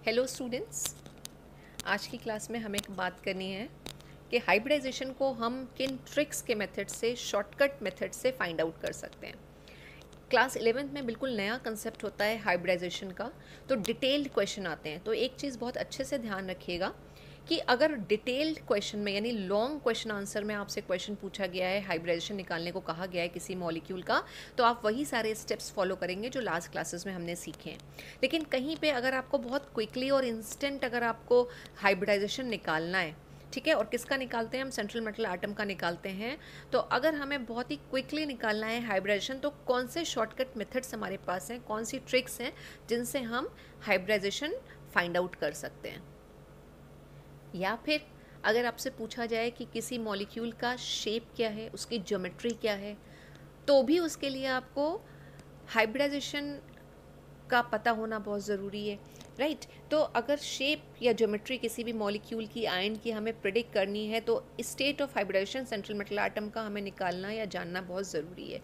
Hello students, आज की class में हमें एक बात करनी है कि हाइब्रिडाइजेशन को हम किन ट्रिक्स के मेथड से, शॉर्टकट मेथड से फाइंड आउट कर सकते हैं। क्लास 11th में बिल्कुल नया कंसेप्ट होता है हाइब्रिडाइजेशन का, तो डिटेल्ड क्वेश्चन आते हैं। तो एक चीज़ बहुत अच्छे से ध्यान रखिएगा कि अगर डिटेल्ड क्वेश्चन में यानी लॉन्ग क्वेश्चन आंसर में आपसे क्वेश्चन पूछा गया है, हाइब्रिडाइजेशन निकालने को कहा गया है किसी मॉलिक्यूल का, तो आप वही सारे स्टेप्स फॉलो करेंगे जो लास्ट क्लासेस में हमने सीखे हैं। लेकिन कहीं पे अगर आपको बहुत क्विकली और इंस्टेंट अगर आपको हाइब्रिडाइजेशन निकालना है, ठीक है, और किसका निकालते हैं हम, सेंट्रल मेटल एटम का निकालते हैं। तो अगर हमें बहुत ही क्विकली निकालना है हाइब्रिडाइजेशन, तो कौन से शॉर्टकट मेथड्स हमारे पास हैं, कौन सी ट्रिक्स हैं जिनसे हम हाइब्रिडाइजेशन फाइंड आउट कर सकते हैं। या फिर अगर आपसे पूछा जाए कि किसी मॉलिक्यूल का शेप क्या है, उसकी ज्योमेट्री क्या है, तो भी उसके लिए आपको हाइब्रिडाइजेशन का पता होना बहुत ज़रूरी है, राइट। तो अगर शेप या ज्योमेट्री किसी भी मॉलिक्यूल की, आयन की हमें प्रिडिक्ट करनी है, तो state of hybridisation central metal atom का हमें निकालना या जानना बहुत ज़रूरी है।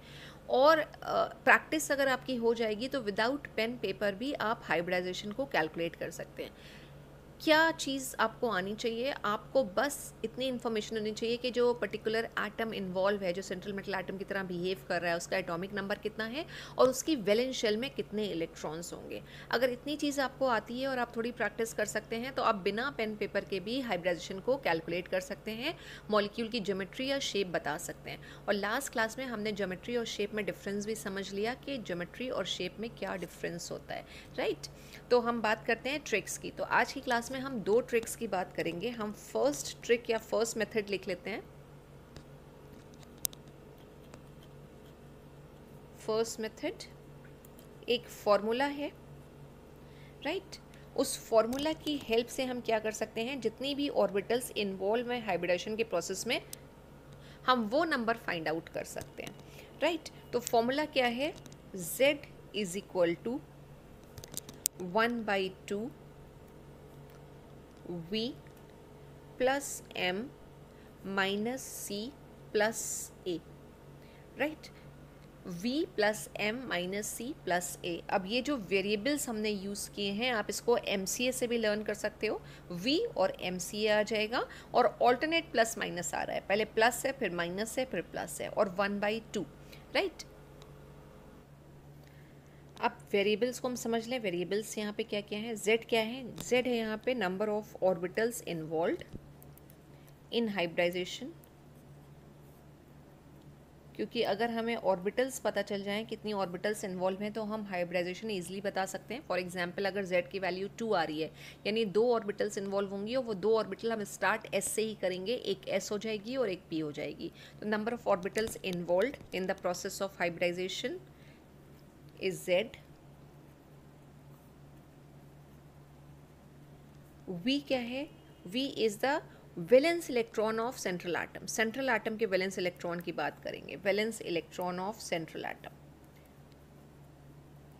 और प्रैक्टिस अगर आपकी हो जाएगी तो विदाउट पेन पेपर भी आप हाइब्रिडाइजेशन को कैलकुलेट कर सकते हैं। क्या चीज़ आपको आनी चाहिए, आपको बस इतनी इन्फॉर्मेशन होनी चाहिए कि जो पर्टिकुलर एटम इन्वॉल्व है, जो सेंट्रल मेटल एटम की तरह बिहेव कर रहा है, उसका एटॉमिक नंबर कितना है और उसकी वैलेंस शेल में कितने इलेक्ट्रॉन्स होंगे। अगर इतनी चीज़ आपको आती है और आप थोड़ी प्रैक्टिस कर सकते हैं, तो आप बिना पेन पेपर के भी हाइब्रिडाइजेशन को कैलकुलेट कर सकते हैं, मॉलिक्यूल की ज्योमेट्री या शेप बता सकते हैं। और लास्ट क्लास में हमने ज्योमेट्री और शेप में डिफरेंस भी समझ लिया कि ज्योमेट्री और शेप में क्या डिफरेंस होता है, राइट। तो हम बात करते हैं ट्रिक्स की। तो आज की क्लास में हम दो ट्रिक्स की बात करेंगे। हम फर्स्ट ट्रिक या फर्स्ट मेथड लिख लेते हैं। फर्स्ट मेथड एक फॉर्मूला है, राइट। उस फॉर्मूला की हेल्प से हम क्या कर सकते हैं, जितनी भी ऑर्बिटल्स इन्वॉल्व हैं हाइब्रिडाइजेशन के प्रोसेस में, हम वो नंबर फाइंड आउट कर सकते हैं, राइट। तो फॉर्मूला क्या है, Z is equal to 1/2 V plus M minus C plus A, right. V plus M minus C plus A। अब ये जो वेरिएबल्स हमने यूज़ किए हैं, आप इसको MCA से भी लर्न कर सकते हो। V और MCA आ जाएगा और ऑल्टरनेट प्लस माइनस आ रहा है, पहले प्लस है फिर माइनस है फिर प्लस है, और 1/2, राइट। अब वेरिएबल्स को हम समझ लें। वेरिएबल्स यहाँ पे क्या क्या है, Z क्या है, Z है यहाँ पे number of orbitals involved in hybridization, क्योंकि अगर हमें ऑर्बिटल्स पता चल जाएं कितनी ऑर्बिटल्स इन्वॉल्व हैं, तो हम हाइब्रिडाइजेशन ईजिली बता सकते हैं। फॉर एग्जांपल अगर Z की वैल्यू 2 आ रही है, यानी 2 ऑर्बिटल्स इन्वॉल्व होंगी और वो 2 ऑर्बिटल हम स्टार्ट S से ही करेंगे, एक S हो जाएगी और एक P हो जाएगी। तो number of orbitals involved in the process of hybridization is Z। V क्या है, V is the valence electron of central atom. Central atom के वैलेंस इलेक्ट्रॉन की बात करेंगे, valence electron of central atom,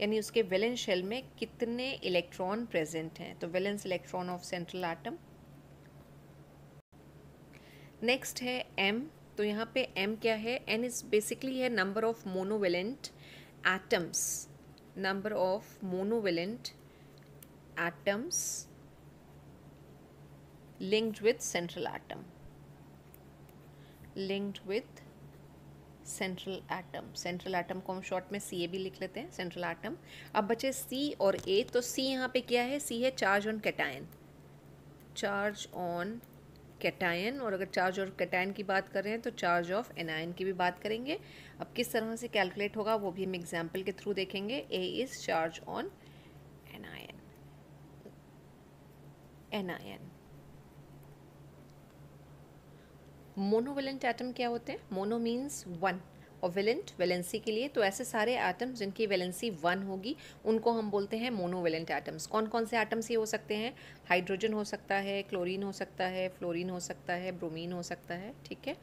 यानी उसके वैलेंस शेल में कितने इलेक्ट्रॉन प्रेजेंट हैं। तो valence electron of central atom. Next है M। तो यहाँ पे M क्या है, N इज बेसिकली है number of monovalent atoms, number of monovalent atoms linked with central atom, linked with central atom. Central atom को हम शॉर्ट में CA भी लिख लेते हैं, सेंट्रल एटम। अब बचे C और A। तो C यहाँ पे क्या है, C है charge on cation, charge on cation. और अगर चार्ज और कैटायन की बात कर रहे हैं तो चार्ज ऑफ एनायन की भी बात करेंगे। अब किस तरह से कैलकुलेट होगा वो भी हम एग्जाम्पल के थ्रू देखेंगे। A is charge on anion, anion. Monovalent atom क्या होते हैं, मोनो मीन्स वन और वेलेंट वैलेंसी के लिए। तो ऐसे सारे एटम्स जिनकी वैलेंसी 1 होगी उनको हम बोलते हैं मोनोवेलेंट एटम्स। कौन कौन से एटम्स ये हो सकते हैं, हाइड्रोजन हो सकता है, क्लोरीन हो सकता है, फ्लोरीन हो सकता है, ब्रोमीन हो सकता है, ठीक है।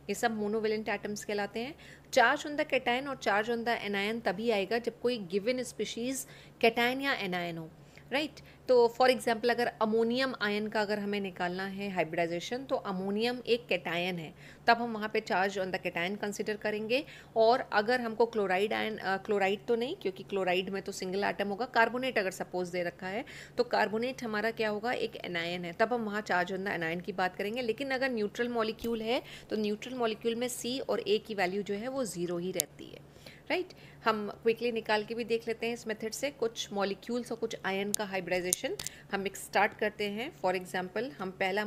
ये सब मोनोवेलेंट एटम्स कहलाते हैं। चार्ज ऑन द कैटायन और चार्ज ऑन द एनायन तभी आएगा जब कोई गिवन स्पीशीज़ कैटायन या एनायन हो। राइट। तो फॉर एग्जांपल अगर अमोनियम आयन का अगर हमें निकालना है हाइब्रिडाइजेशन, तो अमोनियम एक कैटायन है, तब हम वहाँ पे charge on the cation consider करेंगे। और अगर हमको क्लोराइड आयन, क्लोराइड तो नहीं क्योंकि क्लोराइड में तो सिंगल एटम होगा, कार्बोनेट अगर सपोज दे रखा है तो कार्बोनेट हमारा क्या होगा, एक एनायन है, तब हम वहाँ चार्ज ऑन द एनायन की बात करेंगे। लेकिन अगर न्यूट्रल मॉलिक्यूल है तो न्यूट्रल मॉलिक्यूल में सी और ए की वैल्यू जो है वो ज़ीरो ही रहती है। राइट। हम क्विकली निकाल के भी देख लेते हैं इस मेथड से कुछ मॉलिक्यूल्स और कुछ आयन का हाइब्रिडाइजेशन। हम एक स्टार्ट करते हैं। फॉर एग्जांपल हम पहला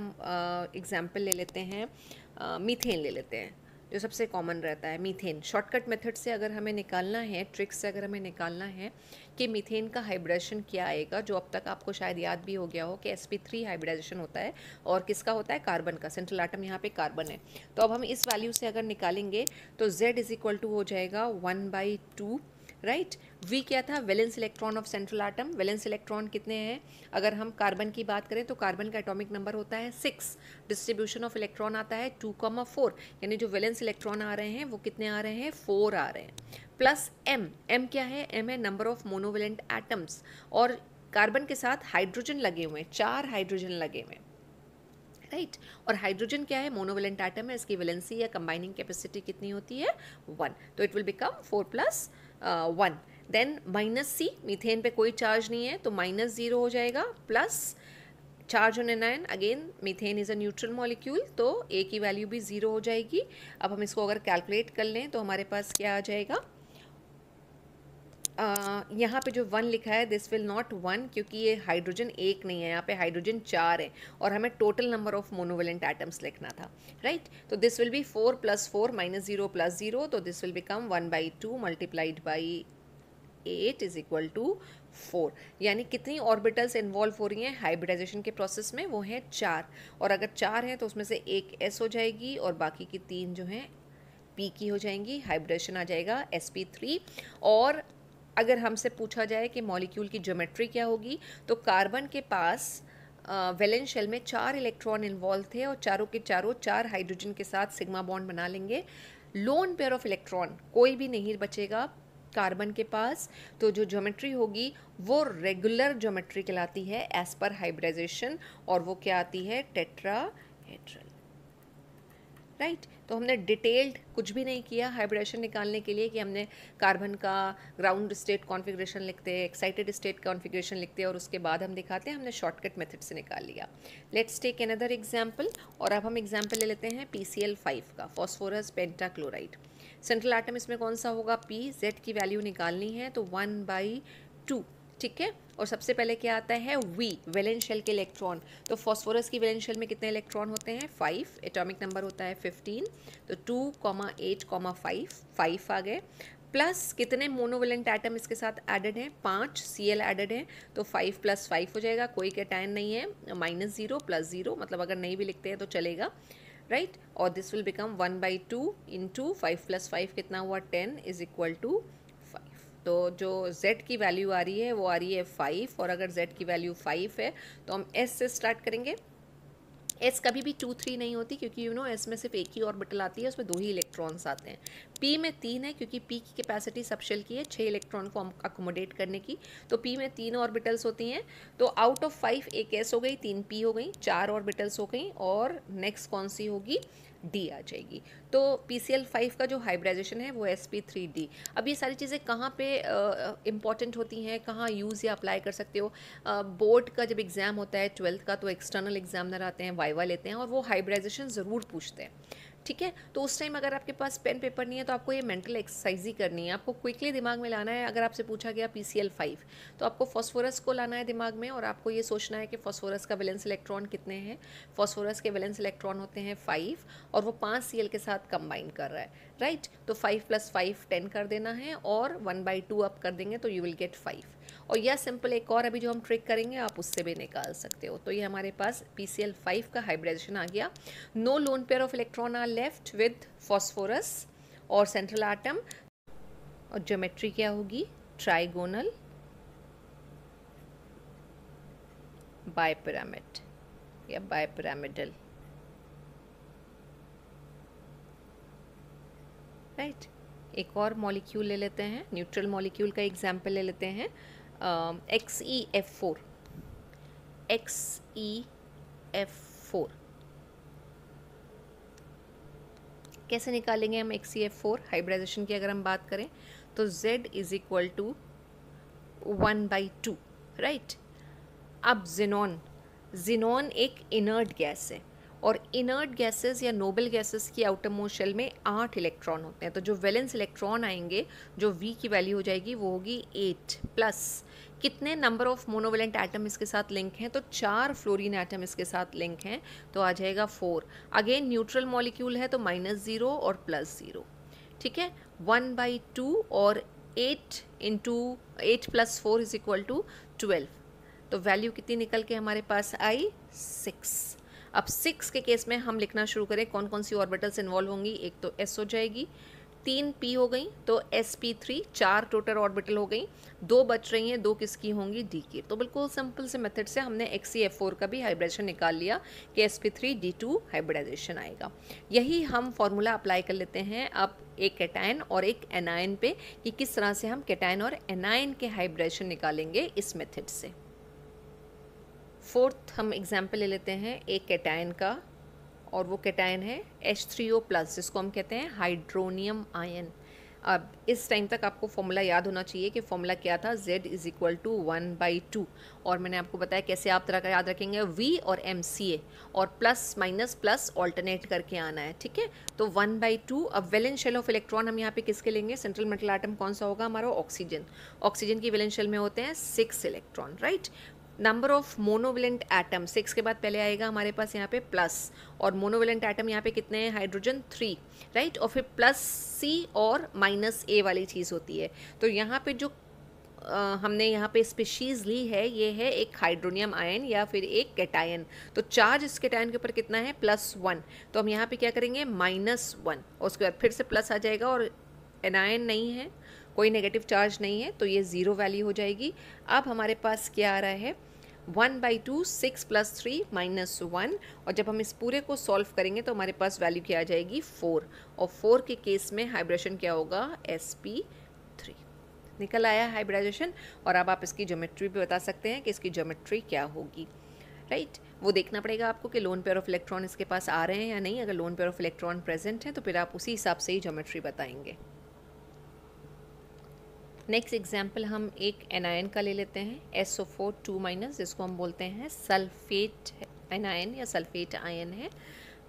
एग्जांपल ले लेते हैं, मीथेन ले लेते हैं जो सबसे कॉमन रहता है। मीथेन शॉर्टकट मेथड से अगर हमें निकालना है, ट्रिक्स से अगर हमें निकालना है कि मीथेन का हाइब्रिडेशन क्या आएगा, जो अब तक आपको शायद याद भी हो गया हो कि sp3 हाइब्रिडाइजेशन होता है और किसका होता है, कार्बन का। सेंट्रल आटम यहाँ पे कार्बन है। तो अब हम इस वैल्यू से अगर निकालेंगे तो Z इज इक्वल टू हो जाएगा 1/2, राइट। V क्या था, valence electron of central atom. Valence electron कितने हैं, अगर हम कार्बन की बात करें तो कार्बन का एटॉमिक नंबर होता है 6, डिस्ट्रीब्यूशन ऑफ इलेक्ट्रॉन आता है 2,4, यानी जो वैलेंस इलेक्ट्रॉन आ रहे हैं वो कितने आ रहे हैं, 4 आ रहे हैं। प्लस M क्या है, M है नंबर ऑफ मोनोवेलेंट एटम्स, और कार्बन के साथ हाइड्रोजन लगे हुए हैं, 4 हाइड्रोजन लगे हुए हैं, राइट। और हाइड्रोजन क्या है, मोनोवेलेंट एटम है, इसकी वैलेंसी या कंबाइनिंग कैपेसिटी कितनी होती है, 1। तो it will become 4 + 1। Then -C, methane पे कोई चार्ज नहीं है तो -0 हो जाएगा, plus charge on anion, again methane is a neutral molecule तो A की वैल्यू भी 0 हो जाएगी। अब हम इसको अगर कैलकुलेट कर लें तो हमारे पास क्या आ जाएगा, यहाँ पे जो 1 लिखा है दिस विल नॉट 1, क्योंकि ये हाइड्रोजन एक नहीं है, यहाँ पे हाइड्रोजन 4 है और हमें total number of monovalent atoms लिखना था, राइट। तो दिस विल बी 4 + 4 -0 + 0, तो this will become 1/2 multiplied by 8 is equal to 4। यानी कितनी ऑर्बिटल्स इन्वॉल्व हो रही हैं हाइब्रिडाइजेशन के प्रोसेस में, वो हैं 4। और अगर 4 हैं तो उसमें से एक S हो जाएगी और बाकी की 3 जो हैं P की हो जाएंगी। हाइब्रिडेशन आ जाएगा sp3। और अगर हमसे पूछा जाए कि मॉलिक्यूल की ज्योमेट्री क्या होगी, तो कार्बन के पास वैलेंस शेल में 4 इलेक्ट्रॉन इन्वॉल्व थे और चारों के चारों 4 हाइड्रोजन के साथ सिग्मा बॉन्ड बना लेंगे। लोन पेयर ऑफ इलेक्ट्रॉन कोई भी नहीं बचेगा कार्बन के पास, तो जो ज्योमेट्री होगी वो रेगुलर ज्योमेट्री कहलाती है एज पर हाइब्रिडाइजेशन, और वो क्या आती है, टेट्राहेड्रल, राइट। तो हमने डिटेल्ड कुछ भी नहीं किया हाइब्रिडेशन निकालने के लिए कि हमने कार्बन का ग्राउंड स्टेट कॉन्फ़िगरेशन लिखते हैं, एक्साइटेड स्टेट कॉन्फ़िगरेशन लिखते हैं और उसके बाद हम दिखाते हैं हमने शॉर्टकट मेथड से निकाल लिया। Let's take another example. और अब हम एग्जांपल ले लेते हैं PCl5 का, फॉस्फोरस पेंटाक्लोराइड। सेंट्रल आटम इसमें कौन सा होगा, P। Z की वैल्यू निकालनी है तो 1/2, ठीक है। और सबसे पहले क्या आता है, V, वैलेंस शेल के इलेक्ट्रॉन। तो फॉस्फोरस की वैलेंस शेल में कितने इलेक्ट्रॉन होते हैं, 5, एटॉमिक नंबर होता है 15, तो 2, 8, 5 आ गए। प्लस कितने मोनोवेलेंट एटम इसके साथ एडेड हैं, 5 Cl एडेड हैं, तो 5 + 5 हो जाएगा, कोई कैटायन नहीं है, -0 + 0, मतलब अगर नहीं भी लिखते हैं तो चलेगा, राइट। और दिस विल बिकम 1/2 इंटू 5 + 5 कितना हुआ, 10 इज इक्वल टू 5। तो जो Z की वैल्यू आ रही है वो आ रही है 5, और अगर Z की वैल्यू 5 है तो हम S से स्टार्ट करेंगे। S कभी भी 2, 3 नहीं होती, क्योंकि S में सिर्फ एक ही ऑर्बिटल आती है, उसमें 2 ही इलेक्ट्रॉन्स आते हैं। P में 3 है, क्योंकि P की कैपेसिटी सब शेल की है 6 इलेक्ट्रॉन को अकोमोडेट करने की, तो P में 3 ऑर्बिटल्स होती हैं। तो आउट ऑफ 5 एक S हो गई, 3 P हो गई, 4 ऑर्बिटल्स हो गई, और नेक्स्ट कौन सी होगी, D आ जाएगी। तो PCl5 का जो हाइब्रिडाइजेशन है वो sp3D। अब ये सारी चीज़ें कहाँ पे इम्पॉर्टेंट होती हैं, कहाँ यूज़ या अप्लाई कर सकते हो, बोर्ड का जब एग्ज़ाम होता है 12th का, तो एक्सटर्नल एग्जामिनर आते हैं, वाइवा लेते हैं और वो हाइब्रिडाइजेशन ज़रूर पूछते हैं, ठीक है। तो उस टाइम अगर आपके पास पेन पेपर नहीं है तो आपको ये मेंटल एक्सरसाइज ही करनी है, आपको क्विकली दिमाग में लाना है। अगर आपसे पूछा गया PCl5 तो आपको फॉस्फोरस को लाना है दिमाग में, और आपको ये सोचना है कि फॉस्फोरस का वैलेंस इलेक्ट्रॉन कितने हैं। फॉस्फोरस के वैलेंस इलेक्ट्रॉन होते हैं 5, और वो 5 Cl के साथ कंबाइन कर रहा है, राइट। तो 5 + 5 10 कर देना है, और 1/2 अप कर देंगे तो यू विल गेट 5। और यह सिंपल एक और अभी जो हम ट्रिक करेंगे आप उससे भी निकाल सकते हो। तो ये हमारे पास PCl5 का हाइब्रिडाइजेशन आ गया। No lone pair of electron are left with phosphorus और सेंट्रल आटम। और ज्योमेट्री क्या होगी, ट्राइगोनल बाइपिरामिड या बाइपिरामिडल, राइट। एक और मॉलिक्यूल ले लेते हैं, न्यूट्रल मॉलिक्यूल का एग्जाम्पल ले लेते हैं, XeF4। XeF4। कैसे निकालेंगे हम XeF4 हाइब्रिडाइजेशन की अगर हम बात करें तो Z is equal to 1/2, right. अब जिनॉन एक इनर्ट गैस है और इनर्ट गैसेस या नोबल गैसेस की आउटर मोस्ट शेल में 8 इलेक्ट्रॉन होते हैं। तो जो वैलेंस इलेक्ट्रॉन आएंगे, जो V की वैल्यू हो जाएगी वो होगी 8 प्लस कितने नंबर ऑफ मोनोवेलेंट एटम इसके साथ लिंक हैं, तो 4 फ्लोरीन एटम इसके साथ लिंक हैं, तो आ जाएगा 4। अगेन न्यूट्रल मॉलिक्यूल है तो -0 और +0, ठीक है। 1/2 और 8 इंटू 8 + 4 इज इक्वल टू 12। तो वैल्यू कितनी निकल के हमारे पास आई 6। अब 6 के केस में हम लिखना शुरू करें कौन कौन सी ऑर्बिटल्स इन्वॉल्व होंगी। एक तो S हो जाएगी, 3 P हो गई तो sp3, 4 टोटल ऑर्बिटल हो गई, 2 बच रही हैं, 2 किसकी होंगी D की। तो बिल्कुल सिंपल से मेथड से हमने XeF4 का भी हाइब्रिडाइजेशन निकाल लिया कि sp3d2 हाइब्रिडाइजेशन आएगा। यही हम फॉर्मूला अप्लाई कर लेते हैं अब एक कैटायन और एक एनायन पे कि किस तरह से हम कैटायन और एनायन के हाइब्रिडाइजेशन निकालेंगे इस मेथड से। फोर्थ हम एग्जाम्पल ले लेते हैं एक कैटायन का और वो कैटायन है H3O+, जिसको हम कहते हैं हाइड्रोनियम आयन। अब इस टाइम तक आपको फॉर्मूला याद होना चाहिए कि फॉर्मूला क्या था, Z इज इक्वल टू 1/2। और मैंने आपको बताया कैसे आप तरह का याद रखेंगे, V और MCA और प्लस माइनस प्लस ऑल्टरनेट करके आना है, ठीक है। तो 1/2। अब वैलेंस शेल ऑफ इलेक्ट्रॉन हम यहाँ पे किसके लेंगे, सेंट्रल मेटल एटम कौन सा होगा हमारा, ऑक्सीजन। ऑक्सीजन की वैलेंस शेल में होते हैं 6 electron, right. Number of monovalent atom 6 के बाद पहले आएगा हमारे पास यहाँ पे प्लस, और मोनोवेलेंट एटम यहाँ पे कितने हैं, हाइड्रोजन 3, राइट। और फिर +C और -A वाली चीज़ होती है। तो यहाँ पे जो हमने यहाँ पे स्पीशीज़ ली है ये है एक हाइड्रोनियम आयन या फिर एक कैटायन। तो चार्ज इस कैटायन के ऊपर कितना है, +1। तो हम यहाँ पे क्या करेंगे, -1, और उसके बाद फिर से प्लस आ जाएगा और एनायन नहीं है, कोई नेगेटिव चार्ज नहीं है, तो ये 0 वैल्यू हो जाएगी। अब हमारे पास क्या आ रहा है, 1/2, 6 + 3 -1, और जब हम इस पूरे को सॉल्व करेंगे तो हमारे पास वैल्यू क्या आ जाएगी, 4। और 4 के केस में हाइब्रिडेशन क्या होगा, sp3 निकल आया हाइब्रिडाइजेशन। और अब आप इसकी ज्योमेट्री भी बता सकते हैं कि इसकी ज्योमेट्री क्या होगी, राइट। वो देखना पड़ेगा आपको कि लोन पेयर ऑफ इलेक्ट्रॉन इसके पास आ रहे हैं या नहीं। अगर loan pair of electron present है तो फिर आप उसी हिसाब से ही ज्योमेट्री बताएंगे। नेक्स्ट एग्जाम्पल हम एक एनायन का ले लेते हैं SO4 2-, जिसको हम बोलते हैं सल्फेट एनायन या सल्फेट आयन है।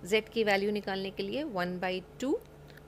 Z की वैल्यू निकालने के लिए 1/2,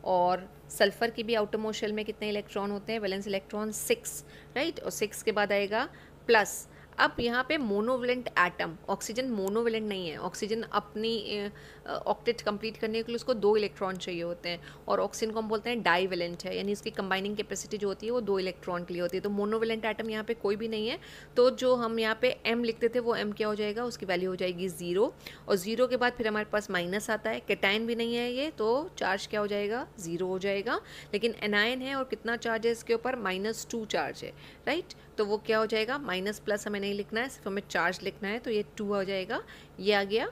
और सल्फर की भी आउटर मोस्ट शेल में कितने इलेक्ट्रॉन होते हैं, वैलेंस इलेक्ट्रॉन 6, राइट। और 6 के बाद आएगा प्लस। अब यहाँ पे मोनोवेलेंट एटम, ऑक्सीजन मोनोवेलेंट नहीं है, ऑक्सीजन अपनी ऑक्टेट कंप्लीट करने के लिए उसको 2 इलेक्ट्रॉन चाहिए होते हैं, और ऑक्सीजन को हम बोलते हैं डाईवेलेंट है, यानी इसकी कंबाइनिंग कैपेसिटी जो होती है वो 2 इलेक्ट्रॉन के लिए होती है। तो मोनोवेलेंट एटम यहाँ पे कोई भी नहीं है, तो जो हम यहाँ पे M लिखते थे वो M क्या हो जाएगा, उसकी वैल्यू हो जाएगी 0, और 0 के बाद फिर हमारे पास माइनस आता है, कैटायन भी नहीं है ये, तो चार्ज क्या हो जाएगा, 0 हो जाएगा। लेकिन एनायन है और कितना चार्ज है इसके ऊपर, -2 चार्ज है, राइट। तो वो क्या हो जाएगा, माइनस प्लस हमें नहीं लिखना है, सिर्फ हमें चार्ज लिखना है, तो ये 2 हो जाएगा, ये आ गया।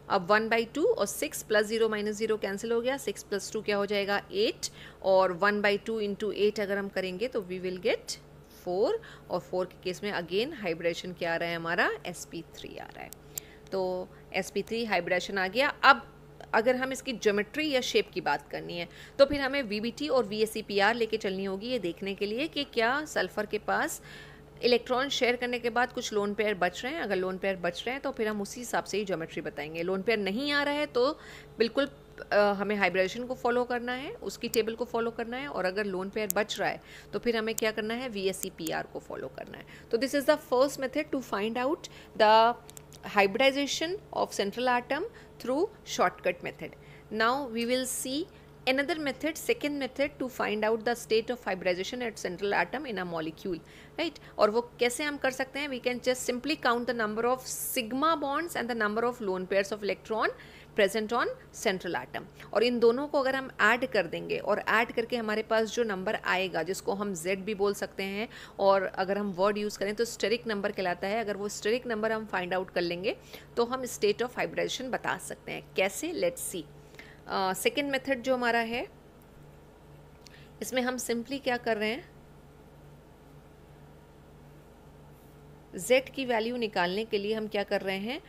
अब 1/2 और 6 + 0 - 0 कैंसिल हो गया, 6 + 2 क्या हो जाएगा 8, और 1/2 × 8 अगर हम करेंगे तो वी विल गेट 4, और 4 के केस में अगेन हाइब्रिडेशन क्या आ रहा है हमारा, sp3 आ रहा है। तो sp3 हाइब्रिडेशन आ गया। अब अगर हम इसकी ज्योमेट्री या शेप की बात करनी है तो फिर हमें VBT और VSEPR लेके चलनी होगी, ये देखने के लिए कि क्या सल्फर के पास इलेक्ट्रॉन शेयर करने के बाद कुछ लोन पेयर बच रहे हैं। अगर लोन पेयर बच रहे हैं तो फिर हम उसी हिसाब से ही ज्योमेट्री बताएंगे। लोन पेयर नहीं आ रहा है तो बिल्कुल हमें हाइब्रिडेशन को फॉलो करना है, उसकी टेबल को फॉलो करना है, और अगर लोन पेयर बच रहा है तो फिर हमें क्या करना है, VSEPR को फॉलो करना है। तो this is the first method to find out the hybridization of central atom through shortcut method. Now we will see another method, second method to find out the state of hybridization at central atom in a molecule, right? और वो कैसे हम कर सकते हैं, we can just simply count the number of sigma bonds and the number of lone pairs of electron present on central atom, और इन दोनों को अगर हम ऐड कर देंगे और ऐड करके हमारे पास जो नंबर आएगा, जिसको हम Z भी बोल सकते हैं, और अगर हम वर्ड यूज़ करें तो स्टेरिक नंबर कहलाता है। अगर वो स्टेरिक नंबर हम फाइंड आउट कर लेंगे तो हम स्टेट ऑफ हाइब्रिडेशन बता सकते हैं। कैसे, लेट्स सी। सेकेंड मेथड जो हमारा है, इसमें हम सिंपली क्या कर रहे हैं, Z की वैल्यू निकालने के लिए हम क्या कर रहे हैं,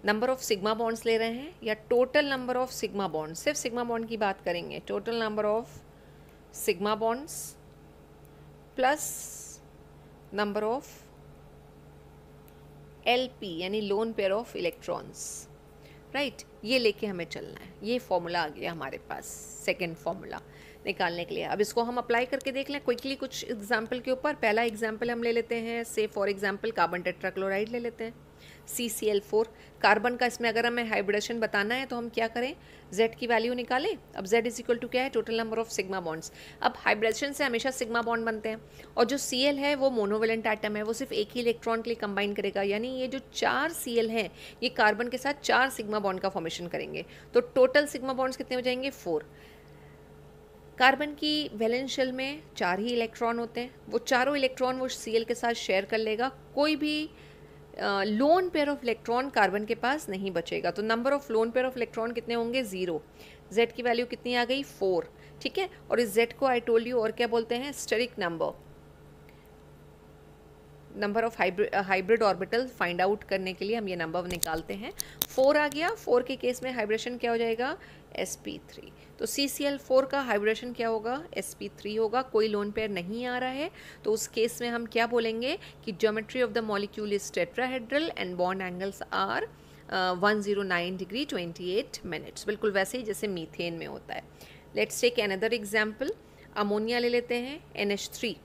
नंबर ऑफ सिग्मा बॉन्ड्स ले रहे हैं या total number of sigma bonds, सिर्फ सिग्मा बॉन्ड की बात करेंगे, total number of sigma bonds plus number of LP यानी loan pair of electrons, right, ये लेके हमें चलना है। ये फॉर्मूला आ गया हमारे पास, सेकेंड फॉर्मूला निकालने के लिए। अब इसको हम अप्लाई करके देख लें क्विकली कुछ एग्जाम्पल के ऊपर। पहला एग्जाम्पल हम ले लेते हैं, से फॉर एग्जाम्पल कार्बन टेट्राक्लोराइड ले लेते हैं, CCl4 कार्बन का। इसमें अगर हमें हाइब्रिडेशन बताना है तो हम क्या करें, Z की वैल्यू निकालें। अब Z इज इक्वल टू क्या है, total number of sigma bonds. अब हाइब्रिडेशन से हमेशा सिग्मा बॉन्ड बनते हैं और जो Cl है वो मोनोवेलेंट एटम है, वो सिर्फ एक ही इलेक्ट्रॉन के लिए कंबाइन करेगा, यानी ये जो 4 Cl हैं ये कार्बन के साथ 4 सिग्मा बॉन्ड का फॉर्मेशन करेंगे। तो टोटल सिग्मा बॉन्ड्स कितने हो जाएंगे, 4। कार्बन की वैलेंस शेल में 4 ही इलेक्ट्रॉन होते हैं, वो चारों इलेक्ट्रॉन वो Cl के साथ शेयर कर लेगा, कोई भी loan pair of electron carbon के पास नहीं बचेगा। तो number of loan pair of electron कितने होंगे, 0। Z की वैल्यू कितनी आ गई, 4, ठीक है। और इस Z को आई टोल्ड यू और क्या बोलते हैं, steric number, number of hybrid orbital find out करने के लिए हम ये नंबर निकालते हैं। 4 आ गया, 4 के केस में हाइब्रिडेशन क्या हो जाएगा, sp3। तो CCl4 का हाइब्रिडेशन क्या होगा, sp3 होगा, कोई लोन पेयर नहीं आ रहा है। तो उस केस में हम क्या बोलेंगे कि geometry of the molecule is tetrahedral and bond angles are 109 degree 28 minutes, बिल्कुल वैसे ही जैसे मीथेन में होता है। Let's take another example, ammonia ले लेते हैं, NH3,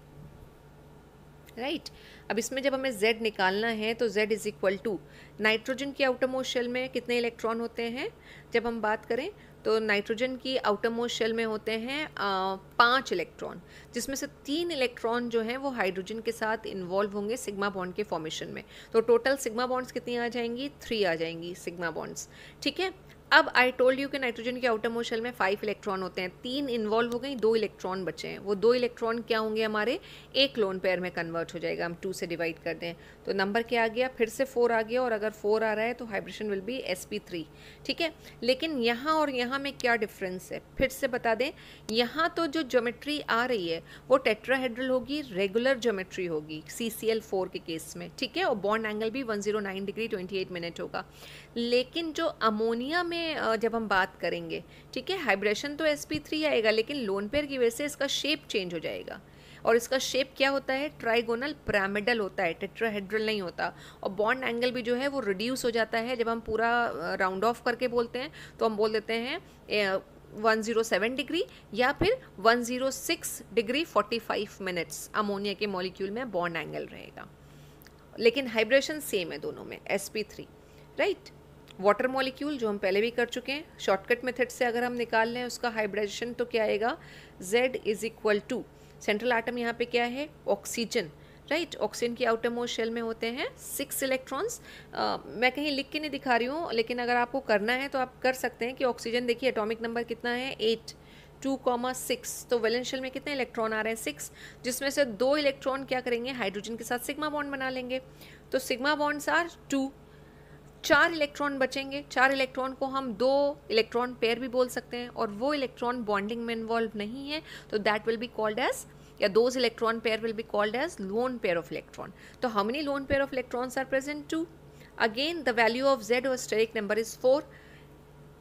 राइट। अब इसमें जब हमें Z निकालना है तो Z is equal to nitrogen की आउटर मोस्ट शेल में कितने इलेक्ट्रॉन होते हैं, जब हम बात करें तो नाइट्रोजन की आउटर मोस्ट शेल में होते हैं 5 इलेक्ट्रॉन, जिसमें से 3 इलेक्ट्रॉन जो हैं वो हाइड्रोजन के साथ इन्वॉल्व होंगे सिग्मा बॉन्ड के फॉर्मेशन में। तो टोटल सिग्मा बॉन्ड्स कितनी आ जाएंगी, 3 आ जाएंगी सिग्मा बॉन्ड्स, ठीक है। अब आई टोल्ड यू कि नाइट्रोजन के आउटर मोस्ट शेल में 5 इलेक्ट्रॉन होते हैं, 3 इन्वॉल्व हो गई, 2 इलेक्ट्रॉन बचे हैं। वो 2 इलेक्ट्रॉन क्या होंगे हमारे, एक लोन पेयर में कन्वर्ट हो जाएगा, हम 2 से डिवाइड कर दें तो नंबर क्या आ गया, फिर से 4 आ गया। और अगर 4 आ रहा है तो हाइब्रिडेशन विल बी sp3, ठीक है। लेकिन यहाँ और यहाँ में क्या डिफरेंस है, फिर से बता दें, यहाँ तो जो ज्योमेट्री आ रही है वो टेट्राहेड्रल होगी, रेगुलर ज्योमेट्री होगी CCl4 के केस में, ठीक है, और बॉन्ड एंगल भी 109 डिग्री 28 मिनट होगा। लेकिन जो अमोनिया में जब हम बात करेंगे, ठीक है, हाइब्रिडेशन तो sp3 आएगा, लेकिन लोन पेयर की वजह से इसका शेप चेंज हो जाएगा। और इसका शेप क्या होता है, ट्राइगोनल पिरामिडल होता है, टेट्राहेड्रल नहीं होता। और बॉन्ड एंगल भी जो है वो रिड्यूस हो जाता है। जब हम पूरा राउंड ऑफ करके बोलते हैं तो हम बोल देते हैं 107 डिग्री या फिर 106 डिग्री 45 मिनट्स अमोनिया के मॉलिक्यूल में बॉन्ड एंगल रहेगा। लेकिन हाइब्रिडेशन सेम है दोनों में, sp3, राइट। वाटर मॉलिक्यूल जो हम पहले भी कर चुके हैं, शॉर्टकट मेथड से अगर हम निकाल लें उसका हाइब्रिडेशन तो क्या आएगा, Z is equal to, central atom यहाँ पे क्या है, ऑक्सीजन, राइट। ऑक्सीजन की आउटर मोस्ट शेल में होते हैं 6 इलेक्ट्रॉन्स। मैं कहीं लिख के नहीं दिखा रही हूँ, लेकिन अगर आपको करना है तो आप कर सकते हैं कि ऑक्सीजन देखिए एटॉमिक नंबर कितना है, 8, 2,6, तो वैलेंस शेल में कितने इलेक्ट्रॉन आ रहे हैं, 6, जिसमें से 2 इलेक्ट्रॉन क्या करेंगे, हाइड्रोजन के साथ सिग्मा बॉन्ड बना लेंगे। तो सिग्मा बॉन्ड्स आर 2, 4 इलेक्ट्रॉन बचेंगे। 4 इलेक्ट्रॉन को हम 2 इलेक्ट्रॉन पेयर भी बोल सकते हैं, और वो इलेक्ट्रॉन बॉन्डिंग में इन्वॉल्व नहीं है तो that will be called as, या those electron pair will be called as lone pair of electron. तो how many lone pair of electrons are present, 2। Again the value of Z और steric number is 4,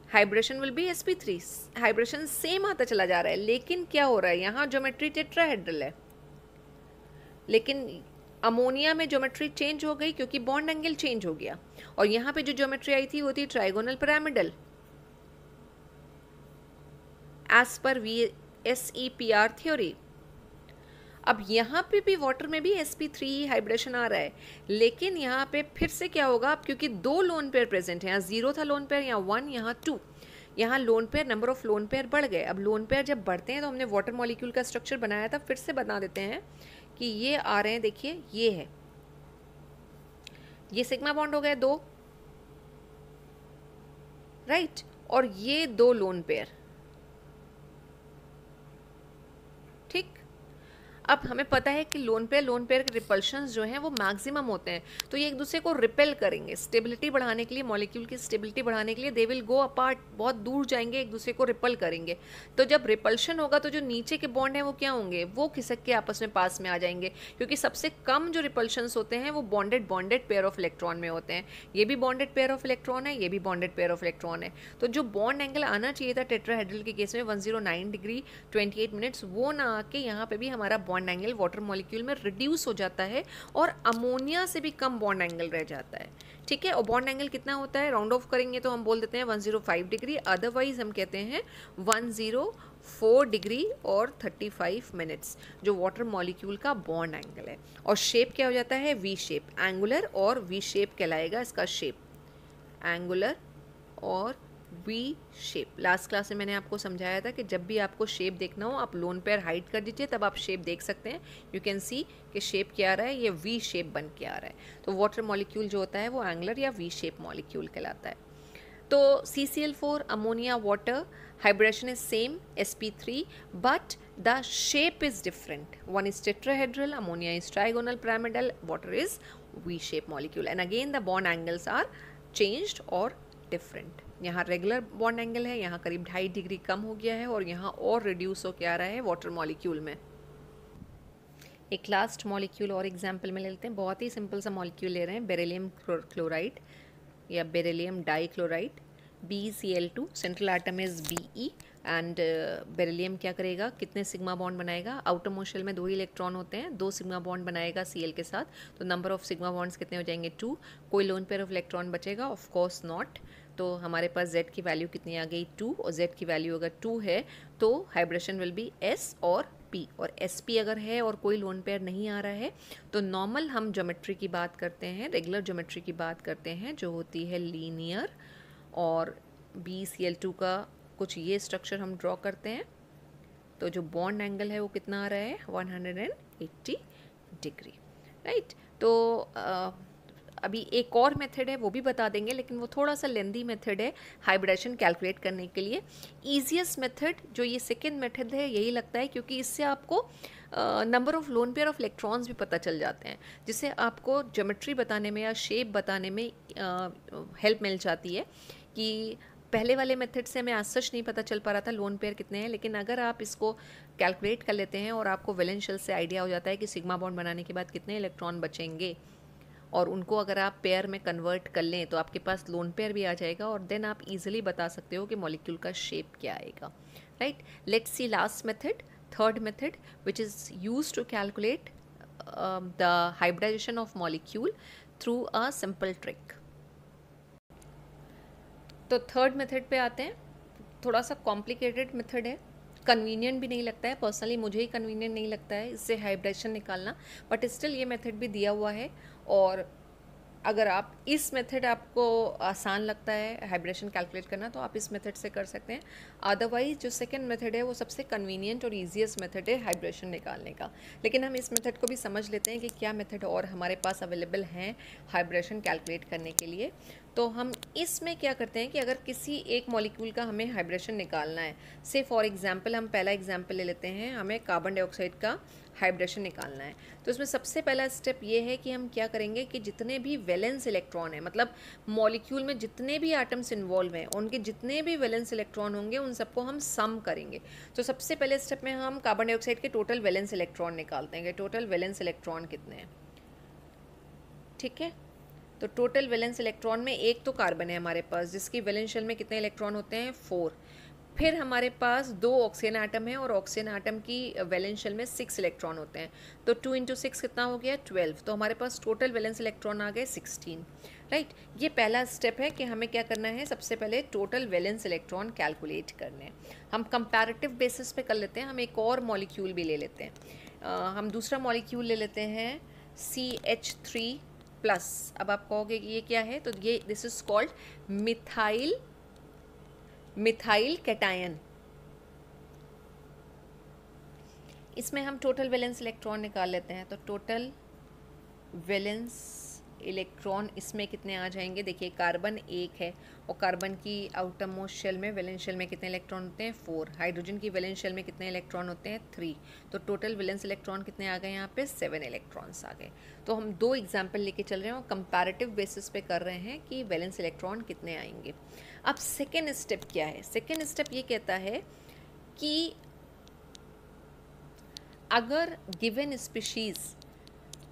hybridization will be sp3। Hybridization same आता चला जा रहा है, लेकिन क्या हो रहा है, यहाँ ज्योमेट्री टेट्राहेड्रल है, लेकिन अमोनिया में ज्योमेट्री चेंज हो गई क्योंकि बॉन्ड एंगल चेंज हो गया। और यहाँ पे जो ज्योमेट्री आई थी वो थी trigonal pyramidal as per VSEPR theory. अब यहाँ पे भी वाटर में भी sp3 हाइब्रिडेशन आ रहा है, लेकिन यहाँ पे फिर से क्या होगा, अब क्योंकि 2 लोन पेयर प्रेजेंट है, यहाँ 0 था लोन पेयर, यहाँ 1, यहाँ 2, यहाँ lone pair, number of lone pair बढ़ गए। अब लोन पेयर जब बढ़ते हैं तो हमने वाटर मॉलिक्यूल का स्ट्रक्चर बनाया था, फिर से बना देते हैं कि ये आ रहे हैं, देखिए ये है, ये सिग्मा बॉन्ड हो गए 2, राइट, और ये 2 लोन पेयर, ठीक। अब हमें पता है कि लोन पेयर के रिपल्शंस जो हैं वो मैक्सिमम होते हैं, तो ये एक दूसरे को रिपेल करेंगे। स्टेबिलिटी बढ़ाने के लिए, मॉलिक्यूल की स्टेबिलिटी बढ़ाने के लिए दे विल गो अपार्ट, बहुत दूर जाएंगे, एक दूसरे को रिपल करेंगे। तो जब रिपल्शन होगा तो जो नीचे के बॉन्ड हैं वो क्या होंगे, वो खिसक के आपस में पास में आ जाएंगे, क्योंकि सबसे कम जो रिपल्शंस होते हैं वो बॉन्डेड पेयर ऑफ इलेक्ट्रॉन में होते हैं। ये भी बॉन्डेड पेयर ऑफ इलेक्ट्रॉन है, ये भी बॉन्डेड पेयर ऑफ इलेक्ट्रॉन है। तो जो बॉन्ड एंगल आना चाहिए था टेट्राहेड्रल के केस में 109 डिग्री 28 मिनट्स, वो ना आके यहाँ पे भी हमारा बॉन्ड एंगल वाटर मॉलिक्यूल में रिड्यूस हो जाता है और अमोनिया से भी कम बॉन्ड एंगल रह जाता है। ठीक है, और बॉन्ड एंगल कितना होता है, राउंड ऑफ करेंगे तो हम बोल देते हैं 105 डिग्री, अदरवाइज हम कहते हैं 104 डिग्री और 35 मिनट्स, जो वाटर मॉलिक्यूल का बॉन्ड एंगल है। और शेप क्या हो जाता है, वी शेप, एंगुलर और वी शेप कहलाएगा इसका शेप, एंगुलर और वी शेप। लास्ट क्लास में मैंने आपको समझाया था कि जब भी आपको शेप देखना हो आप लोन पेयर हाइड कर दीजिए, तब आप शेप देख सकते हैं। यू कैन सी कि शेप क्या आ रहा है, ये वी शेप बन के आ रहा है। तो वाटर मॉलिक्यूल जो होता है वो एंगुलर या वी शेप मॉलिक्यूल कहलाता है। तो CCl4 ammonia water hybridization is same sp3 but the shape is different. One is tetrahedral, ammonia is trigonal pyramidal, water is V shape molecule, and again the bond angles are changed or different. यहाँ regular bond angle है, यहाँ करीब 2.5 degree कम हो गया है, और यहाँ और रिड्यूस हो के आ रहा है वाटर मॉलिक्यूल में। एक लास्ट मॉलिक्यूल और एग्जाम्पल में ले लेते हैं, बहुत ही सिंपल सा मॉलिक्यूल ले रहे हैं, बेरिलियम क्लोराइड या beryllium dichloride, BeCl2, central atom is Be, and beryllium क्या करेगा, कितने सिग्मा बॉन्ड बनाएगा, आउटर मोस्ट शेल में 2 ही इलेक्ट्रॉन होते हैं, 2 सिग्मा बॉन्ड बनाएगा Cl के साथ, तो नंबर ऑफ सिग्मा बॉन्ड्स कितने हो जाएंगे, 2। कोई लोन पेयर ऑफ इलेक्ट्रॉन बचेगा, ऑफ कोर्स नॉट। तो हमारे पास Z की वैल्यू कितनी आ गई, 2, और Z की वैल्यू अगर 2 है तो हाइब्रिडेशन विल बी S और P, और SP अगर है और कोई लोन पेयर नहीं आ रहा है तो नॉर्मल हम ज्योमेट्री की बात करते हैं, रेगुलर ज्योमेट्री की बात करते हैं जो होती है लीनियर, और BeCl2 का कुछ ये स्ट्रक्चर हम ड्रॉ करते हैं। तो जो बॉन्ड एंगल है वो कितना आ रहा है, 180 डिग्री, राइट। तो अभी एक और मेथड है वो भी बता देंगे, लेकिन वो थोड़ा सा लेंदी मेथड है हाइब्रिडेशन कैलकुलेट करने के लिए। ईजीएस्ट मेथड जो ये सेकेंड मेथड है यही लगता है, क्योंकि इससे आपको number of loan pair of electrons भी पता चल जाते हैं, जिससे आपको ज्योमेट्री बताने में या शेप बताने में हेल्प मिल जाती है। कि पहले वाले मेथड से हमें आज सच नहीं पता चल पा रहा था लोन पेयर कितने हैं, लेकिन अगर आप इसको कैलकुलेट कर लेते हैं और आपको वैलेंस शेल से आइडिया हो जाता है कि सिग्मा बॉन्ड बनाने के बाद कितने इलेक्ट्रॉन बचेंगे, और उनको अगर आप पेयर में कन्वर्ट कर लें तो आपके पास लोन पेयर भी आ जाएगा, और देन आप इजीली बता सकते हो कि मॉलिक्यूल का शेप क्या आएगा, right. Let's see last method, third method, which is used to calculate the hybridization of molecule through a simple trick. तो थर्ड मेथड पे आते हैं, थोड़ा सा कॉम्प्लिकेटेड मेथड है, कन्वीनियंट भी नहीं लगता है, पर्सनली मुझे ही कन्वीनियंट नहीं लगता है इससे हाइब्रिडेशन निकालना, बट स्टिल ये मेथड भी दिया हुआ है। और अगर आप इस मेथड आपको आसान लगता है हाइब्रिडेशन कैलकुलेट करना तो आप इस मेथड से कर सकते हैं, अदरवाइज जो सेकंड मेथड है वो सबसे कन्वीनियंट और ईजीएस्ट मेथड है हाइब्रिडेशन निकालने का। लेकिन हम इस मेथड को भी समझ लेते हैं कि क्या मेथड और हमारे पास अवेलेबल हैं हाइब्रिडेशन कैलकुलेट करने के लिए। तो हम इसमें क्या करते हैं कि अगर किसी एक मॉलिक्यूल का हमें हाइब्रिडेशन निकालना है, से फॉर एग्जांपल हम पहला एग्जांपल ले लेते हैं, हमें कार्बन डाइऑक्साइड का हाइब्रिडेशन निकालना है, तो इसमें सबसे पहला स्टेप ये है कि हम क्या करेंगे कि जितने भी वैलेंस इलेक्ट्रॉन है, मतलब मॉलिक्यूल में जितने भी एटम्स इन्वॉल्व हैं उनके जितने भी वैलेंस इलेक्ट्रॉन होंगे उन सबको हम सम करेंगे। तो सबसे पहले स्टेप में हम कार्बन डाइऑक्साइड के टोटल वैलेंस इलेक्ट्रॉन निकालते हैं कि टोटल वैलेंस इलेक्ट्रॉन कितने हैं, ठीक है। तो टोटल वैलेंस इलेक्ट्रॉन में एक तो कार्बन है हमारे पास जिसकी वैलेंस शेल में कितने इलेक्ट्रॉन होते हैं, 4। फिर हमारे पास 2 ऑक्सीजन एटम है और ऑक्सीजन एटम की वैलेंस शेल में 6 इलेक्ट्रॉन होते हैं, तो 2 × 6 कितना हो गया, 12। तो हमारे पास टोटल वैलेंस इलेक्ट्रॉन आ गए 16, राइट। ये पहला स्टेप है कि हमें क्या करना है, सबसे पहले टोटल वैलेंस इलेक्ट्रॉन कैलकुलेट करने हैं। हम कंपैरेटिव बेसिस पे कर लेते हैं, हम एक और मॉलिक्यूल भी ले लेते हैं। हम दूसरा मॉलिक्यूल ले लेते हैं CH3+। अब आप कहोगे कि ये क्या है, तो ये this is called methyl cation. इसमें हम टोटल वैलेंस इलेक्ट्रॉन निकाल लेते हैं, तो टोटल वैलेंस इलेक्ट्रॉन इसमें कितने आ जाएंगे, देखिए कार्बन 1 है और कार्बन की आउटर मोस्ट शेल में वैलेंस शेल में कितने इलेक्ट्रॉन होते हैं 4, हाइड्रोजन की वैलेंस शेल में कितने इलेक्ट्रॉन होते हैं 3, तो टोटल वैलेंस इलेक्ट्रॉन कितने आ गए यहाँ पे 7 इलेक्ट्रॉन्स आ गए। तो हम 2 एग्जाम्पल लेके चल रहे हैं और कंपैरेटिव बेसिस पे कर रहे हैं कि वैलेंस इलेक्ट्रॉन कितने आएंगे। अब सेकेंड स्टेप क्या है, सेकेंड स्टेप ये कहता है कि अगर गिवन स्पीशीज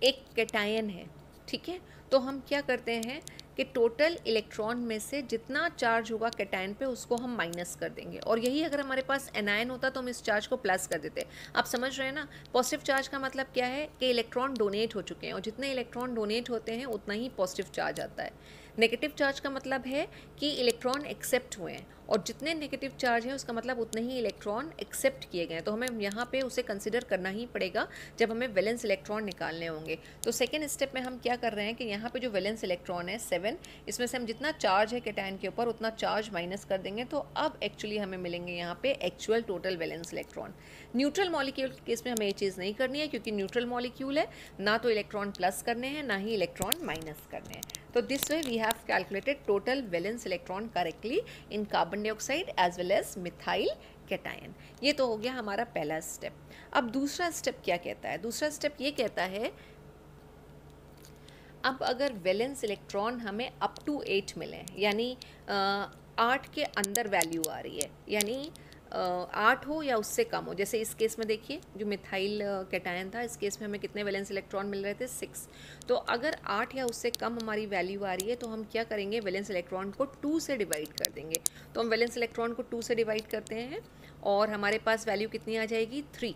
एक कैटायन है, ठीक है, तो हम क्या करते हैं कि टोटल इलेक्ट्रॉन में से जितना चार्ज होगा कैटायन पे उसको हम माइनस कर देंगे, और यही अगर हमारे पास एनायन होता तो हम इस चार्ज को प्लस कर देते। आप समझ रहे हैं ना, पॉजिटिव चार्ज का मतलब क्या है कि इलेक्ट्रॉन डोनेट हो चुके हैं और जितने इलेक्ट्रॉन डोनेट होते हैं उतना ही पॉजिटिव चार्ज आता है। नेगेटिव चार्ज का मतलब है कि इलेक्ट्रॉन एक्सेप्ट हुए हैं और जितने नेगेटिव चार्ज है उसका मतलब उतने ही इलेक्ट्रॉन एक्सेप्ट किए गए हैं, तो हमें यहाँ पे उसे कंसिडर करना ही पड़ेगा जब हमें वैलेंस इलेक्ट्रॉन निकालने होंगे। तो सेकेंड स्टेप में हम क्या कर रहे हैं कि यहाँ पे जो वैलेंस इलेक्ट्रॉन है 7, इसमें से हम जितना चार्ज है कैटायन के ऊपर उतना चार्ज माइनस कर देंगे, तो अब एक्चुअली हमें मिलेंगे यहाँ पे actual total valence electron. Neutral molecule के केस में हमें ये चीज़ नहीं करनी है क्योंकि न्यूट्रल मॉलिक्यूल है, ना तो इलेक्ट्रॉन प्लस करने हैं ना ही इलेक्ट्रॉन माइनस करने हैं। तो this way we have calculated total valence electron correctly in carbon dioxide as well as methyl cation. ये तो हो गया हमारा पहला स्टेप। अब दूसरा स्टेप क्या कहता है, दूसरा स्टेप ये कहता है अब अगर वैलेंस इलेक्ट्रॉन हमें अप टू 8 मिले, यानी 8 के अंदर वैल्यू आ रही है, यानी 8 हो या उससे कम हो, जैसे इस केस में देखिए जो मिथाइल कैटायन था इस केस में हमें कितने वैलेंस इलेक्ट्रॉन मिल रहे थे 6, तो अगर 8 या उससे कम हमारी वैल्यू आ रही है तो हम क्या करेंगे वैलेंस इलेक्ट्रॉन को 2 से डिवाइड कर देंगे। तो हम वैलेंस इलेक्ट्रॉन को 2 से डिवाइड करते हैं और हमारे पास वैल्यू कितनी आ जाएगी 3,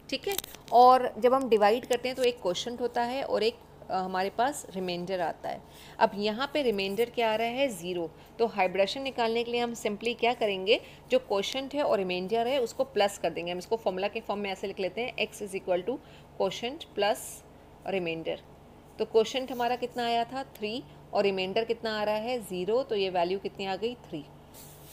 ठीक है। और जब हम डिवाइड करते हैं तो एक क्वोशंट होता है और एक हमारे पास रिमाइंडर आता है। अब यहाँ पे रिमाइंडर क्या आ रहा है 0, तो हाइब्रिडेशन निकालने के लिए हम सिंपली क्या करेंगे, जो क्वोशंट है और रिमाइंडर है उसको प्लस कर देंगे। हम इसको फॉर्मूला के फॉर्म में ऐसे लिख लेते हैं x is equal to quotient plus remainder. तो क्वोशंट हमारा कितना आया था 3 और रिमाइंडर कितना आ रहा है 0, तो ये वैल्यू कितनी आ गई 3।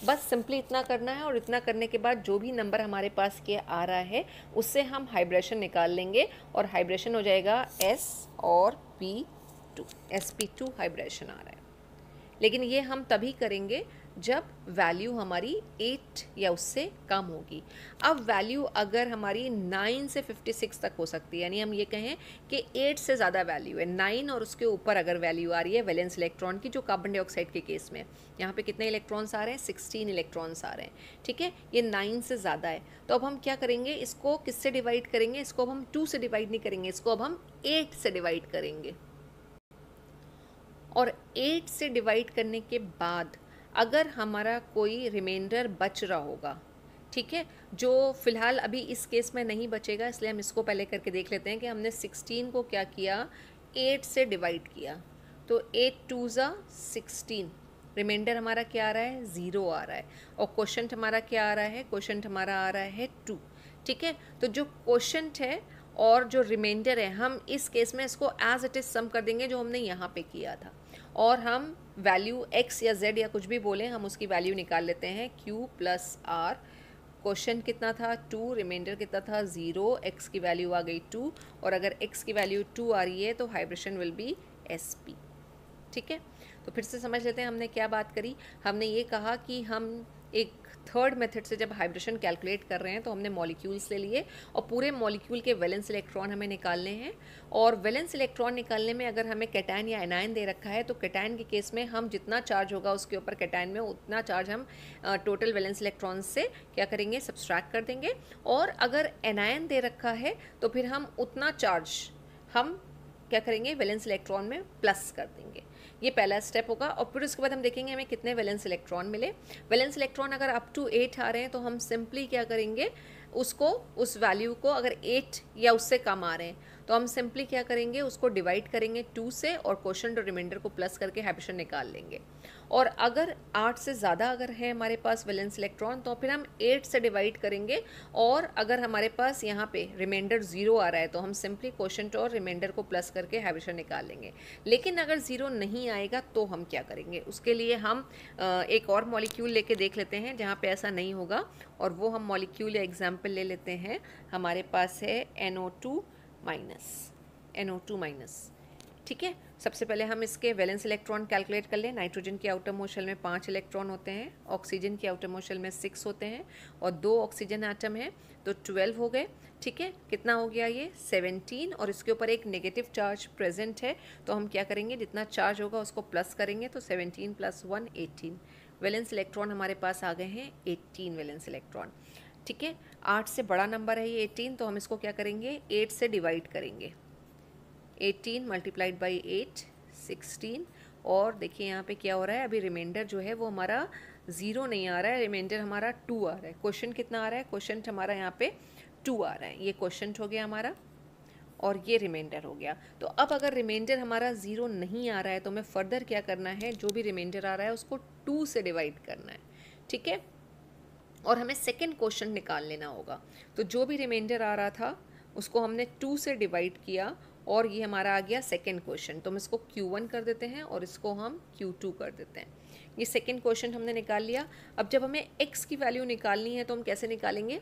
बस सिंपली इतना करना है और इतना करने के बाद जो भी नंबर हमारे पास के आ रहा है उससे हम हाइब्रिडेशन निकाल लेंगे और हाइब्रिडेशन हो जाएगा S और P2, sp2 हाइब्रिडेशन आ रहा है। लेकिन ये हम तभी करेंगे जब वैल्यू हमारी 8 या उससे कम होगी। अब वैल्यू अगर हमारी 9 से 56 तक हो सकती है, यानी हम ये कहें कि 8 से ज़्यादा वैल्यू है, 9 और उसके ऊपर अगर वैल्यू आ रही है वैलेंस इलेक्ट्रॉन की, जो कार्बन डाइऑक्साइड के केस में यहाँ पे कितने इलेक्ट्रॉन्स आ रहे हैं 16 इलेक्ट्रॉन्स आ रहे हैं, ठीक है, ये 9 से ज़्यादा है। तो अब हम क्या करेंगे, इसको किससे डिवाइड करेंगे, इसको अब हम 2 से डिवाइड नहीं करेंगे, इसको अब हम 8 से डिवाइड करेंगे। और 8 से डिवाइड करने के बाद अगर हमारा कोई रिमाइंडर बच रहा होगा, ठीक है, जो फिलहाल अभी इस केस में नहीं बचेगा, इसलिए हम इसको पहले करके देख लेते हैं कि हमने 16 को क्या किया 8 से डिवाइड किया, तो 8 2 ज़ा 16, रिमाइंडर हमारा क्या आ रहा है 0 आ रहा है और क्वोशंट हमारा क्या आ रहा है, क्वोशंट हमारा आ रहा है 2, ठीक है। तो जो क्वोशंट है और जो रिमाइंडर है हम इस केस में इसको एज इट इज़ सम कर देंगे जो हमने यहाँ पे किया था, और हम वैल्यू x या z या कुछ भी बोलें हम उसकी वैल्यू निकाल लेते हैं q प्लस r। क्वोशंट कितना था 2, रिमाइंडर कितना था 0, x की वैल्यू आ गई 2, और अगर x की वैल्यू 2 आ रही है तो हाइब्रिडेशन विल बी sp, ठीक है। तो फिर से समझ लेते हैं हमने क्या बात करी। हमने ये कहा कि हम एक थर्ड मेथड से जब हाइब्रिडेशन कैलकुलेट कर रहे हैं तो हमने मॉलिक्यूल्स ले लिए और पूरे मॉलिक्यूल के वैलेंस इलेक्ट्रॉन हमें निकालने हैं, और वैलेंस इलेक्ट्रॉन निकालने में अगर हमें कैटायन या एनायन दे रखा है तो कैटायन के केस में हम जितना चार्ज होगा उसके ऊपर कैटायन में उतना चार्ज हम टोटल वैलेंस इलेक्ट्रॉन से क्या करेंगे सब्सट्रैक्ट कर देंगे, और अगर एनायन दे रखा है तो फिर हम उतना चार्ज हम क्या करेंगे वैलेंस इलेक्ट्रॉन में प्लस कर देंगे। ये पहला स्टेप होगा, और फिर उसके बाद हम देखेंगे हमें कितने वैलेंस इलेक्ट्रॉन मिले। वैलेंस इलेक्ट्रॉन अगर अप टू 8 आ रहे हैं तो हम सिंपली क्या करेंगे उसको, उस वैल्यू को, अगर 8 या उससे कम आ रहे हैं तो हम सिंपली क्या करेंगे उसको डिवाइड करेंगे 2 से और क्वोशंट और रिमाइंडर को प्लस करके हाइब्रिडेशन निकाल लेंगे। और अगर 8 से ज़्यादा अगर है हमारे पास वैलेंस इलेक्ट्रॉन तो फिर हम 8 से डिवाइड करेंगे, और अगर हमारे पास यहाँ पे रिमाइंडर 0 आ रहा है तो हम सिंपली क्वोशंट और रिमाइंडर को प्लस करके हाइब्रिडेशन निकाल लेंगे। लेकिन अगर 0 नहीं आएगा तो हम क्या करेंगे, उसके लिए हम एक और मॉलिक्यूल लेके देख लेते हैं जहाँ पे ऐसा नहीं होगा, और वो हम मॉलिक्यूल या एग्जाम्पल ले लेते हैं। हमारे पास है NO2 माइनस, NO2 माइनस, ठीक है, सबसे पहले हम इसके वैलेंस इलेक्ट्रॉन कैलकुलेट कर लें। नाइट्रोजन के आउटर मोशल में 5 इलेक्ट्रॉन होते हैं, ऑक्सीजन के आउटर मोशल में 6 होते हैं और 2 ऑक्सीजन एटम है तो 12 हो गए। ठीक है, कितना हो गया ये 17, और इसके ऊपर एक नेगेटिव चार्ज प्रेजेंट है तो हम क्या करेंगे, जितना चार्ज होगा उसको प्लस करेंगे, तो 17 + 1 18 वैलेंस इलेक्ट्रॉन हमारे पास आ गए हैं 18 वैलेंस इलेक्ट्रॉन। ठीक है, 8 से बड़ा नंबर है ये 18, तो हम इसको क्या करेंगे 8 से डिवाइड करेंगे। 18 × 8 16, और देखिए यहाँ पे क्या हो रहा है, अभी रिमाइंडर जो है वो हमारा 0 नहीं आ रहा है, रिमाइंडर हमारा 2 आ रहा है। क्वेश्चन कितना आ रहा है, क्वेश्चन हमारा यहाँ पे 2 आ रहा है, ये क्वेश्चन हो गया हमारा और ये रिमाइंडर हो गया। तो अब अगर रिमाइंडर हमारा 0 नहीं आ रहा है तो हमें फर्दर क्या करना है, जो भी रिमाइंडर आ रहा है उसको 2 से डिवाइड करना है। ठीक है, और हमें सेकेंड क्वेश्चन निकाल लेना होगा। तो जो भी रिमाइंडर आ रहा था उसको हमने 2 से डिवाइड किया और ये हमारा आ गया सेकेंड क्वेश्चन, तो हम इसको Q1 कर देते हैं और इसको हम Q2 कर देते हैं। ये सेकेंड क्वेश्चन हमने निकाल लिया। अब जब हमें x की वैल्यू निकालनी है तो हम कैसे निकालेंगे,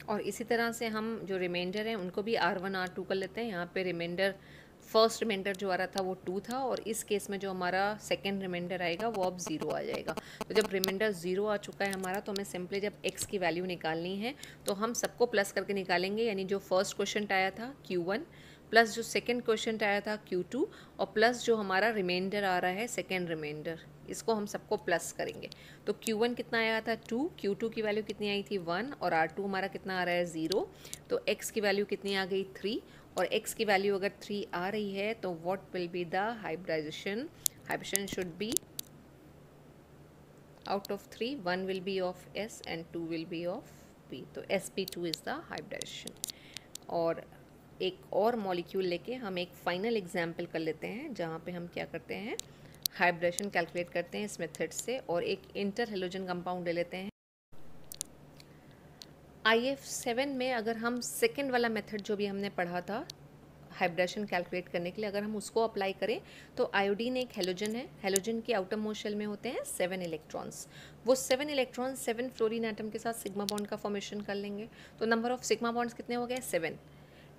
और इसी तरह से हम जो रिमाइंडर हैं उनको भी R1 R2 कर लेते हैं। यहाँ पे रिमाइंडर फर्स्ट रिमाइंडर जो आ रहा था वो 2 था और इस केस में जो हमारा सेकेंड रिमाइंडर आएगा वो अब 0 आ जाएगा। तो जब रिमाइंडर 0 आ चुका है हमारा, तो हमें सिंपली जब x की वैल्यू निकालनी है तो हम सबको प्लस करके निकालेंगे, यानी जो फर्स्ट क्वेश्चन आया था Q1 प्लस जो सेकेंड क्वेश्चन आया था Q2 और प्लस जो हमारा रिमाइंडर आ रहा है सेकेंड रिमाइंडर, इसको हम सबको प्लस करेंगे। तो Q1 कितना आया था 2, Q2 की वैल्यू कितनी आई थी 1 और R2 हमारा कितना आ रहा है 0। तो x की वैल्यू कितनी आ गई 3, और x की वैल्यू अगर 3 आ रही है तो what will be the hybridization, hybridization should be out of 3 1 will be of S and 2 will be of P, तो sp2 is the hybridization। और एक और मॉलिक्यूल लेके हम एक फाइनल एग्जाम्पल कर लेते हैं जहाँ पे हम क्या करते हैं, हाइब्रिडेशन कैलकुलेट करते हैं इस मेथड से, और एक इंटर हेलोजन कंपाउंड ले लेते हैं। IF7 में अगर हम सेकेंड वाला मेथड जो भी हमने पढ़ा था हाइब्रिडेशन कैलकुलेट करने के लिए, अगर हम उसको अप्लाई करें तो आयोडीन एक हेलोजन है, हेलोजन के आउटर मोस्ट शेल में होते हैं 7 इलेक्ट्रॉन्स। वो 7 इलेक्ट्रॉन्स 7 फ्लोरीन एटम के साथ सिग्मा बॉन्ड का फॉर्मेशन कर लेंगे। तो नंबर ऑफ सिग्मा बॉन्ड्स कितने हो गए 7।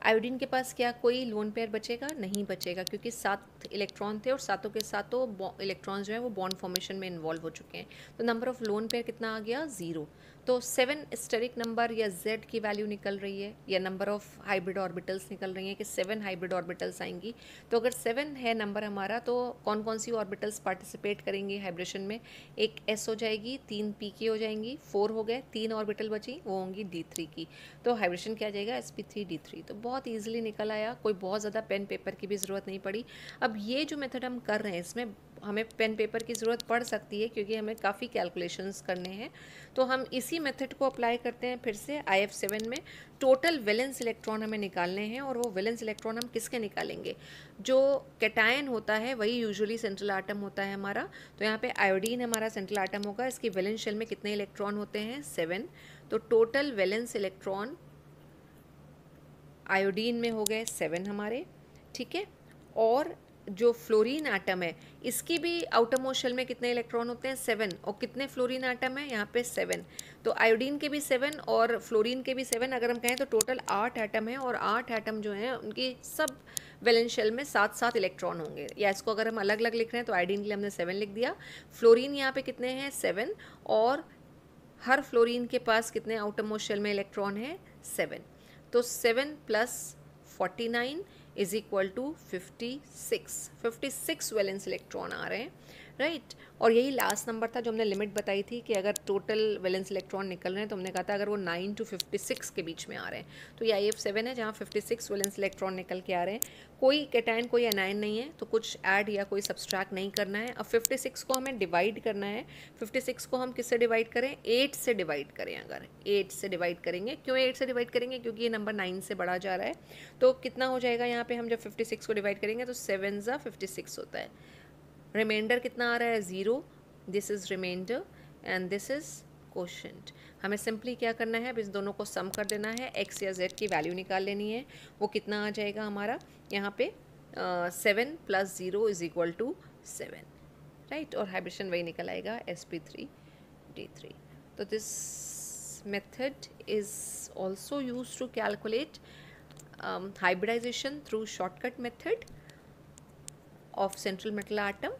आयोडीन के पास क्या कोई लोन पेयर बचेगा, नहीं बचेगा, क्योंकि 7 इलेक्ट्रॉन थे और सातों के सातों इलेक्ट्रॉन्स जो है वो बॉन्ड फॉर्मेशन में इन्वॉल्व हो चुके हैं। तो नंबर ऑफ लोन पेयर कितना आ गया 0। तो 7 स्टेरिक नंबर या Z की वैल्यू निकल रही है, या नंबर ऑफ हाइब्रिड ऑर्बिटल्स निकल रही हैं कि 7 हाइब्रिड ऑर्बिटल्स आएंगी। तो अगर 7 है नंबर हमारा, तो कौन कौन सी ऑर्बिटल्स पार्टिसिपेट करेंगे हाइब्रिडेशन में, एक S हो जाएगी, 3 P की हो जाएंगी, 4 हो गए, 3 ऑर्बिटल बची वो होंगी D3 की। तो हाइब्रिडेशन क्या आ जाएगा sp3d3। तो बहुत ईजिली निकल आया, कोई बहुत ज़्यादा पेन पेपर की भी ज़रूरत नहीं पड़ी। अब ये जो मेथड हम कर रहे हैं इसमें हमें पेन पेपर की ज़रूरत पड़ सकती है क्योंकि हमें काफ़ी कैलकुलेशंस करने हैं। तो हम इसी मेथड को अप्लाई करते हैं फिर से IF7 में। टोटल वैलेंस इलेक्ट्रॉन हमें निकालने हैं, और वो वैलेंस इलेक्ट्रॉन हम किसके निकालेंगे, जो कैटायन होता है वही यूजुअली सेंट्रल आटम होता है हमारा। तो यहाँ पे आयोडीन हमारा सेंट्रल आटम होगा, इसकी वैलेंस शेल में कितने इलेक्ट्रॉन होते हैं 7। तो टोटल वैलेंस इलेक्ट्रॉन आयोडीन में हो गए 7 हमारे। ठीक है, और जो फ्लोरीन एटम है इसकी भी आउटर मोस्ट शेल में कितने इलेक्ट्रॉन होते हैं 7, और कितने फ्लोरीन एटम है यहाँ पे 7। तो आयोडीन के भी 7 और फ्लोरीन के भी 7, अगर हम कहें तो टोटल 8 एटम है, और 8 एटम जो हैं उनकी सब वैलेंस शेल में 7-7 इलेक्ट्रॉन होंगे। या इसको अगर हम अलग अलग लिख रहे हैं तो आयोडीन के लिए हमने 7 लिख दिया, फ्लोरीन यहाँ पे कितने हैं 7, और हर फ्लोरीन के पास कितने आउटर मोस्ट शेल में इलेक्ट्रॉन है 7। तो 7 + 49 is equal to 56 valence electron आ रहे हैं, राइट। और यही लास्ट नंबर था जो हमने लिमिट बताई थी कि अगर टोटल वैलेंस इलेक्ट्रॉन निकल रहे हैं तो हमने कहा था अगर वो 9 to 56 के बीच में आ रहे हैं। तो ये IF7 है जहाँ 56 वैलेंस इलेक्ट्रॉन निकल के आ रहे हैं। कोई कैटायन कोई एनायन नहीं है, तो कुछ ऐड या कोई सब्सट्रैक्ट नहीं करना है। अब 56 को हमें डिवाइड करना है। 56 को हम किससे डिवाइड करें, 8 से डिवाइड करें। अगर 8 से डिवाइड करेंगे, क्यों 8 से डिवाइड करेंगे, क्योंकि ये नंबर 9 से बढ़ा जा रहा है। तो कितना हो जाएगा यहाँ पे, हम जब 56 को डिवाइड करेंगे तो 7 × 56 होता है। रिमाइंडर कितना आ रहा है 0, this is remainder and this is quotient. हमें सिंपली क्या करना है, अब इस दोनों को सम कर देना है, x या z की वैल्यू निकाल लेनी है। वो कितना आ जाएगा हमारा यहाँ पे 7 + 0 इज इक्वल टू 7, राइट। और हाइब्रिडेशन वही निकल आएगा sp3d3। तो this method is also use to calculate hybridization through shortcut method। of central metal atom.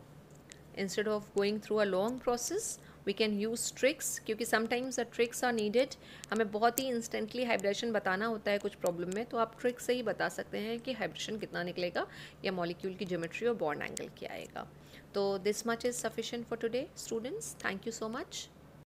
Instead of going through a long process, we can use tricks, क्योंकि sometimes the tricks are needed. हमें बहुत ही instantly hybridisation बताना होता है कुछ problem में, तो आप ट्रिक से ही बता सकते हैं कि हाइब्रिडेशन कितना निकलेगा या मॉलिक्यूल की ज्योमेट्री और बॉन्ड एंगल क्या आएगा. तो this much is sufficient for today students. Thank you so much.